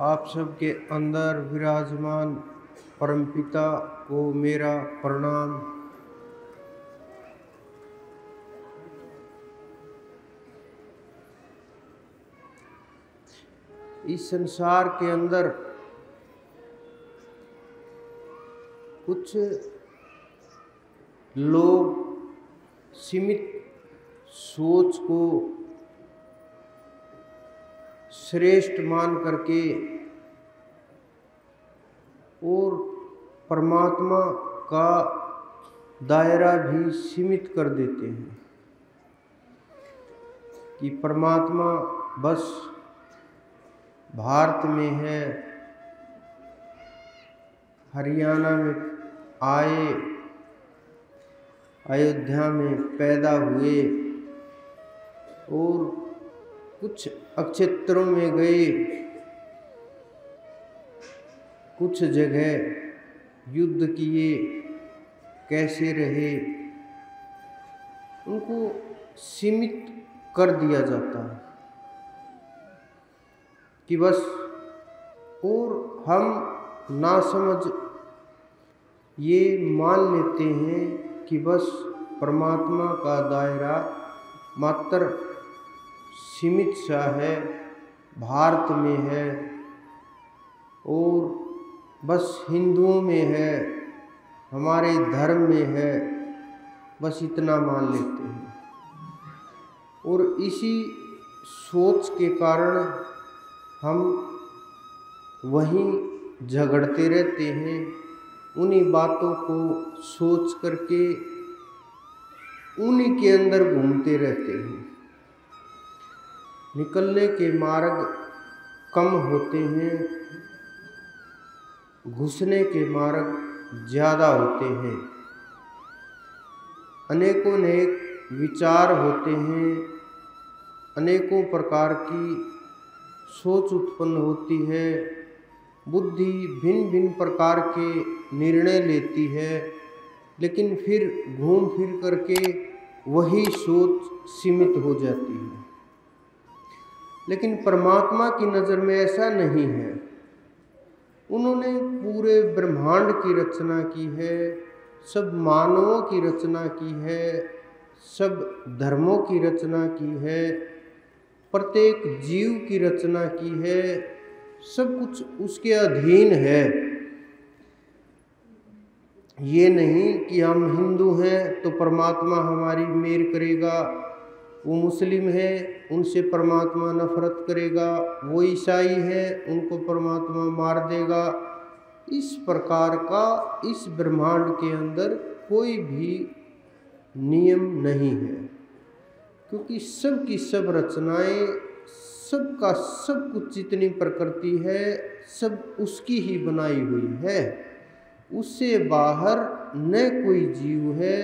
आप सबके अंदर विराजमान परमपिता को मेरा प्रणाम। इस संसार के अंदर कुछ लोग सीमित सोच को श्रेष्ठ मान करके और परमात्मा का दायरा भी सीमित कर देते हैं कि परमात्मा बस भारत में है, हरियाणा में आए, अयोध्या में पैदा हुए और कुछ अक्षेत्रों में गए, कुछ जगह युद्ध किए, कैसे रहे, उनको सीमित कर दिया जाता है कि बस। और हम नासमझ ये मान लेते हैं कि बस परमात्मा का दायरा मात्र सीमित सा है, भारत में है और बस हिंदुओं में है, हमारे धर्म में है, बस इतना मान लेते हैं। और इसी सोच के कारण हम वहीं झगड़ते रहते हैं, उन्हीं बातों को सोच करके उन्हीं के अंदर घूमते रहते हैं। निकलने के मार्ग कम होते हैं, घुसने के मार्ग ज़्यादा होते हैं। अनेकों अनेक विचार होते हैं, अनेकों प्रकार की सोच उत्पन्न होती है, बुद्धि भिन्न भिन्न प्रकार के निर्णय लेती है, लेकिन फिर घूम फिर करके वही सोच सीमित हो जाती है। लेकिन परमात्मा की नज़र में ऐसा नहीं है। उन्होंने पूरे ब्रह्मांड की रचना की है, सब मानवों की रचना की है, सब धर्मों की रचना की है, प्रत्येक जीव की रचना की है, सब कुछ उसके अधीन है। ये नहीं कि हम हिंदू हैं तो परमात्मा हमारी मेर करेगा, वो मुस्लिम है उनसे परमात्मा नफरत करेगा, वो ईसाई है उनको परमात्मा मार देगा। इस प्रकार का इस ब्रह्मांड के अंदर कोई भी नियम नहीं है, क्योंकि सब की सब रचनाएं, सबका सब कुछ जितनी प्रकृति है सब उसकी ही बनाई हुई है। उससे बाहर न कोई जीव है,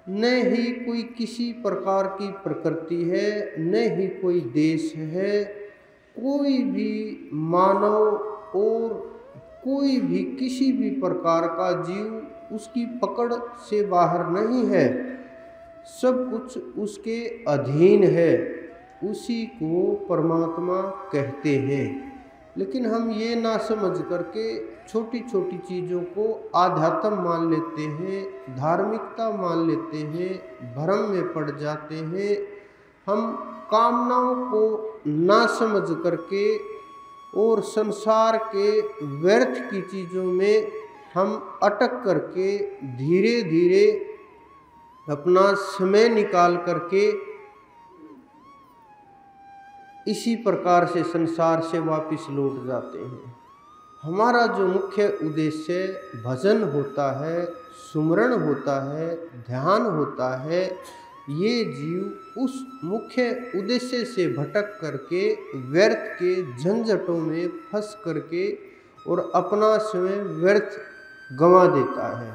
न ही कोई किसी प्रकार की प्रकृति है, न ही कोई देश है। कोई भी मानव और कोई भी किसी भी प्रकार का जीव उसकी पकड़ से बाहर नहीं है, सब कुछ उसके अधीन है, उसी को परमात्मा कहते हैं। लेकिन हम ये ना समझ करके छोटी छोटी चीज़ों को आध्यात्म मान लेते हैं, धार्मिकता मान लेते हैं, भ्रम में पड़ जाते हैं। हम कामनाओं को ना समझ करके और संसार के व्यर्थ की चीज़ों में हम अटक करके धीरे धीरे अपना समय निकाल करके इसी प्रकार से संसार से वापस लौट जाते हैं। हमारा जो मुख्य उद्देश्य भजन होता है, सुमरण होता है, ध्यान होता है, ये जीव उस मुख्य उद्देश्य से भटक करके व्यर्थ के झंझटों में फंस करके और अपना समय व्यर्थ गंवा देता है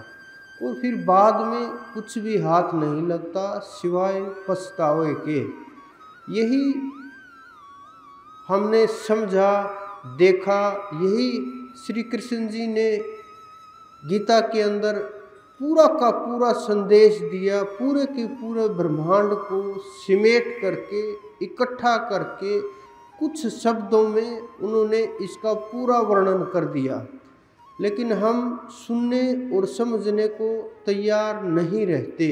और फिर बाद में कुछ भी हाथ नहीं लगता सिवाय पछतावे के। यही हमने समझा, देखा, यही श्री कृष्ण जी ने गीता के अंदर पूरा का पूरा संदेश दिया, पूरे के पूरे ब्रह्मांड को सिमेट करके इकट्ठा करके कुछ शब्दों में उन्होंने इसका पूरा वर्णन कर दिया, लेकिन हम सुनने और समझने को तैयार नहीं रहते।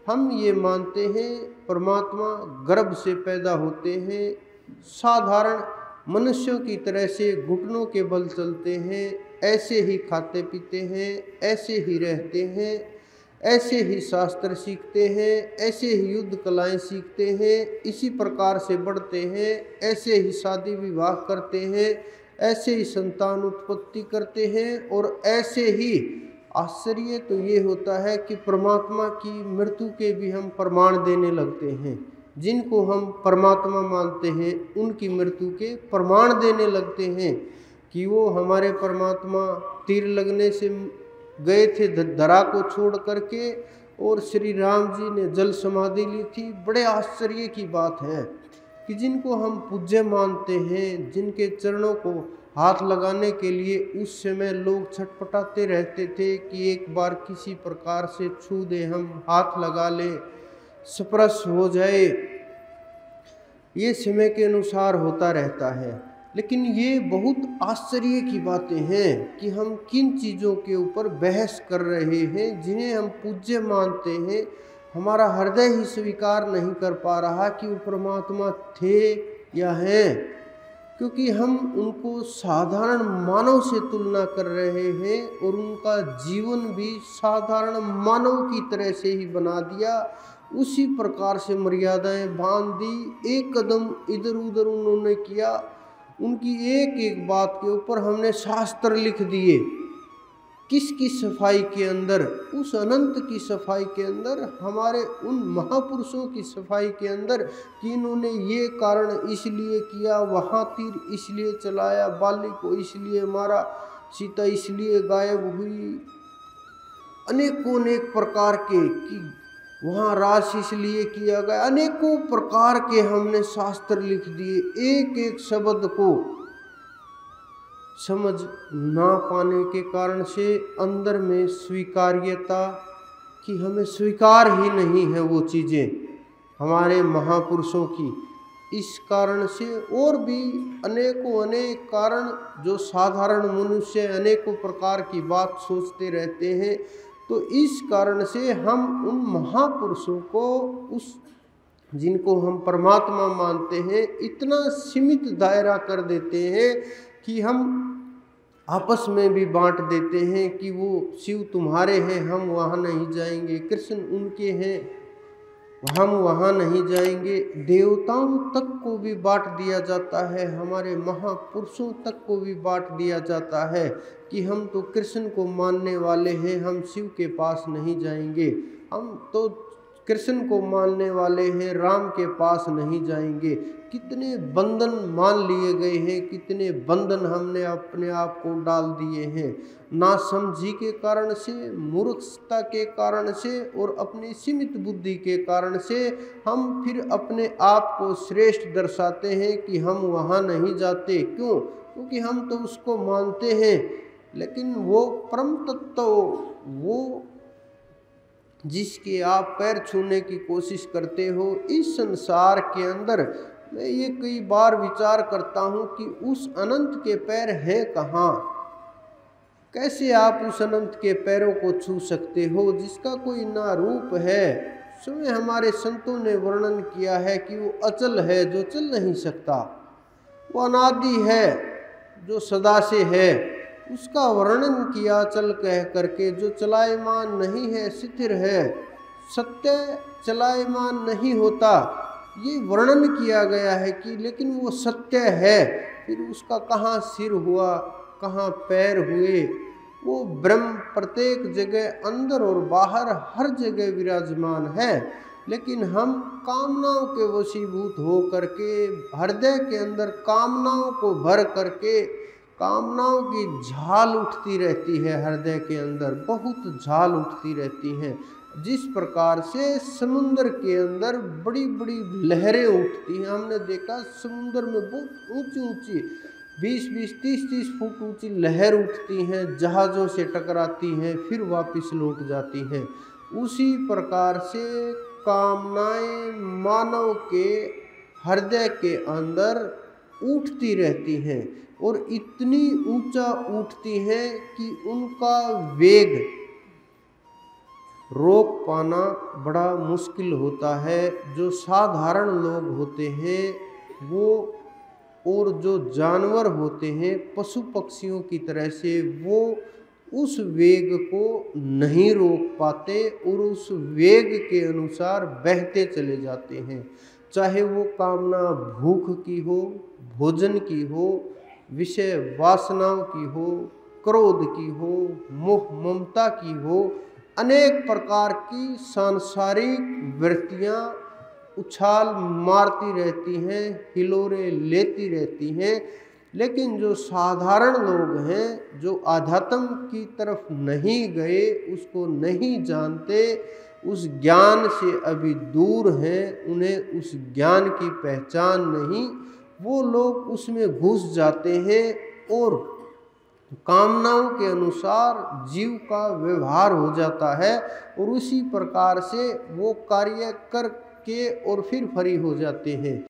हम ये मानते हैं परमात्मा गर्भ से पैदा होते हैं, साधारण मनुष्यों की तरह से घुटनों के बल चलते हैं, ऐसे ही खाते पीते हैं, ऐसे ही रहते हैं, ऐसे ही शास्त्र सीखते हैं, ऐसे ही युद्ध कलाएं सीखते हैं, इसी प्रकार से बढ़ते हैं, ऐसे ही शादी विवाह करते हैं, ऐसे ही संतान उत्पत्ति करते हैं, और ऐसे ही आश्चर्य तो ये होता है कि परमात्मा की मृत्यु के भी हम प्रमाण देने लगते हैं। जिनको हम परमात्मा मानते हैं उनकी मृत्यु के प्रमाण देने लगते हैं कि वो हमारे परमात्मा तीर लगने से गए थे धरा को छोड़ करके, और श्री राम जी ने जल समाधि ली थी। बड़े आश्चर्य की बात है कि जिनको हम पूज्य मानते हैं, जिनके चरणों को हाथ लगाने के लिए उस समय लोग छटपटाते रहते थे कि एक बार किसी प्रकार से छू दे, हम हाथ लगा लें, स्पर्श हो जाए, ये समय के अनुसार होता रहता है। लेकिन ये बहुत आश्चर्य की बातें हैं कि हम किन चीज़ों के ऊपर बहस कर रहे हैं, जिन्हें हम पूज्य मानते हैं। हमारा हृदय ही स्वीकार नहीं कर पा रहा कि वो परमात्मा थे या हैं, क्योंकि हम उनको साधारण मानव से तुलना कर रहे हैं और उनका जीवन भी साधारण मानव की तरह से ही बना दिया। उसी प्रकार से मर्यादाएं बांध दी, एक कदम इधर उधर उन्होंने किया। उनकी एक एक बात के ऊपर हमने शास्त्र लिख दिए। किसकी सफाई के अंदर? उस अनंत की सफाई के अंदर, हमारे उन महापुरुषों की सफाई के अंदर कि इन्होंने ये कारण इसलिए किया, वहाँ तीर इसलिए चलाया, बाली को इसलिए मारा, सीता इसलिए गायब हुई, अनेकों अनेक प्रकार के कि वहाँ रास इसलिए किया गया, अनेकों प्रकार के हमने शास्त्र लिख दिए। एक एक शब्द को समझ ना पाने के कारण से अंदर में स्वीकार्यता कि हमें स्वीकार ही नहीं है वो चीज़ें हमारे महापुरुषों की। इस कारण से और भी अनेकों अनेक कारण, जो साधारण मनुष्य अनेकों प्रकार की बात सोचते रहते हैं। तो इस कारण से हम उन महापुरुषों को, उस जिनको हम परमात्मा मानते हैं, इतना सीमित दायरा कर देते हैं कि हम आपस में भी बांट देते हैं कि वो शिव तुम्हारे हैं, हम वहाँ नहीं जाएंगे, कृष्ण उनके हैं, हम वहाँ नहीं जाएंगे। देवताओं तक को भी बांट दिया जाता है, हमारे महापुरुषों तक को भी बांट दिया जाता है कि हम तो कृष्ण को मानने वाले हैं, हम शिव के पास नहीं जाएंगे। हम तो कृष्ण को मानने वाले हैं, राम के पास नहीं जाएंगे। कितने बंधन मान लिए गए हैं, कितने बंधन हमने अपने आप को डाल दिए हैं, नासमझी के कारण से, मूर्खता के कारण से और अपनी सीमित बुद्धि के कारण से हम फिर अपने आप को श्रेष्ठ दर्शाते हैं कि हम वहाँ नहीं जाते। क्यों? क्योंकि हम तो उसको मानते हैं, लेकिन वो परम तत्व, वो जिसके आप पैर छूने की कोशिश करते हो, इस संसार के अंदर मैं ये कई बार विचार करता हूँ कि उस अनंत के पैर हैं कहाँ? कैसे आप उस अनंत के पैरों को छू सकते हो जिसका कोई ना रूप है? स्वयं हमारे संतों ने वर्णन किया है कि वो अचल है जो चल नहीं सकता, वो अनादि है जो सदा से है, उसका वर्णन किया चल कह करके, जो चलायमान नहीं है, स्थिर है, सत्य चलायमान नहीं होता, ये वर्णन किया गया है कि लेकिन वो सत्य है। फिर उसका कहाँ सिर हुआ, कहाँ पैर हुए? वो ब्रह्म प्रत्येक जगह, अंदर और बाहर, हर जगह विराजमान है। लेकिन हम कामनाओं के वशीभूत हो करके, हृदय के अंदर कामनाओं को भर करके, कामनाओं की झाल उठती रहती है, हृदय के अंदर बहुत झाल उठती रहती हैं। जिस प्रकार से समुद्र के अंदर बड़ी बड़ी लहरें उठती हैं, हमने देखा समुद्र में बहुत ऊंची ऊंची 20-20, 30-30 फुट ऊंची लहर उठती हैं, जहाज़ों से टकराती हैं, फिर वापस लौट जाती हैं। उसी प्रकार से कामनाएं मानव के हृदय के अंदर उठती रहती हैं और इतनी ऊंचा उठती हैं कि उनका वेग रोक पाना बड़ा मुश्किल होता है। जो साधारण लोग होते हैं वो और जो जानवर होते हैं पशु पक्षियों की तरह से, वो उस वेग को नहीं रोक पाते और उस वेग के अनुसार बहते चले जाते हैं। चाहे वो कामना भूख की हो, भोजन की हो, विषय वासनाओं की हो, क्रोध की हो, मोह ममता की हो, अनेक प्रकार की सांसारिक वृत्तियां उछाल मारती रहती हैं, हिलोरे लेती रहती हैं। लेकिन जो साधारण लोग हैं, जो आध्यात्म की तरफ नहीं गए, उसको नहीं जानते, उस ज्ञान से अभी दूर हैं, उन्हें उस ज्ञान की पहचान नहीं, वो लोग उसमें घुस जाते हैं और कामनाओं के अनुसार जीव का व्यवहार हो जाता है और उसी प्रकार से वो कार्य करके और फिर फ्री हो जाते हैं।